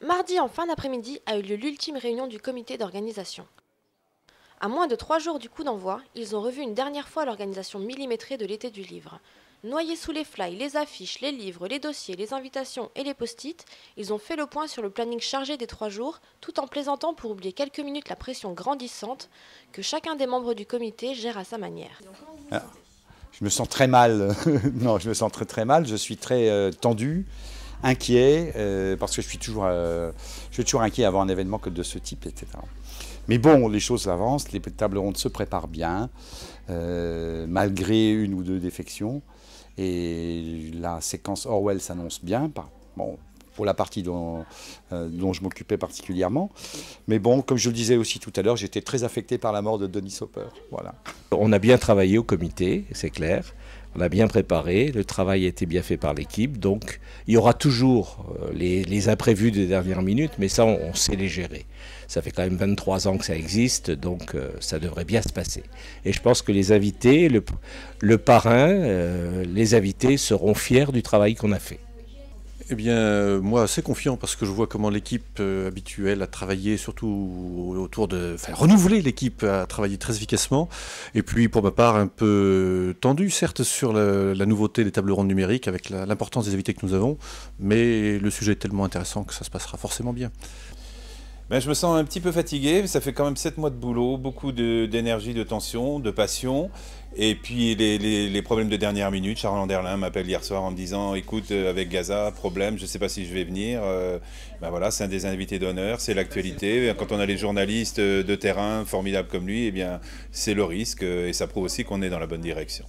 Mardi en fin d'après-midi a eu lieu l'ultime réunion du comité d'organisation. À moins de 3 jours du coup d'envoi, ils ont revu une dernière fois l'organisation millimétrée de l'été du livre. Noyés sous les flyers, les affiches, les livres, les dossiers, les invitations et les post-it, ils ont fait le point sur le planning chargé des 3 jours, tout en plaisantant pour oublier quelques minutes la pression grandissante que chacun des membres du comité gère à sa manière. Ah, je me sens très mal. Non, je me sens très très mal. Je suis très tendu, inquiet, parce que je suis toujours inquiet avant un événement de ce type, etc. Mais bon, les choses avancent, les tables rondes se préparent bien, malgré une ou deux défections. Et la séquence Orwell s'annonce bien, bon, pour la partie dont je m'occupais particulièrement. Mais bon, comme je le disais aussi tout à l'heure, j'étais très affecté par la mort de Dennis Hopper. Voilà. On a bien travaillé au comité, c'est clair. On a bien préparé, le travail a été bien fait par l'équipe, donc il y aura toujours les imprévus des dernières minutes, mais ça on sait les gérer. Ça fait quand même 23 ans que ça existe, donc ça devrait bien se passer. Et je pense que les invités, le parrain, les invités seront fiers du travail qu'on a fait. Eh bien, moi, assez confiant parce que je vois comment l'équipe habituelle a travaillé, surtout autour de... Enfin, renouveler l'équipe a travaillé très efficacement. Et puis, pour ma part, un peu tendu, certes, sur la nouveauté des tables rondes numériques avec l'importance des invités que nous avons. Mais le sujet est tellement intéressant que ça se passera forcément bien. Ben, je me sens un petit peu fatigué, ça fait quand même 7 mois de boulot, beaucoup d'énergie, de tension, de passion. Et puis les problèmes de dernière minute, Charles Anderlin m'appelle hier soir en me disant écoute, avec Gaza, problème, je ne sais pas si je vais venir. Ben voilà, c'est un des invités d'honneur, c'est l'actualité. Quand on a les journalistes de terrain formidables comme lui, eh bien c'est le risque et ça prouve aussi qu'on est dans la bonne direction.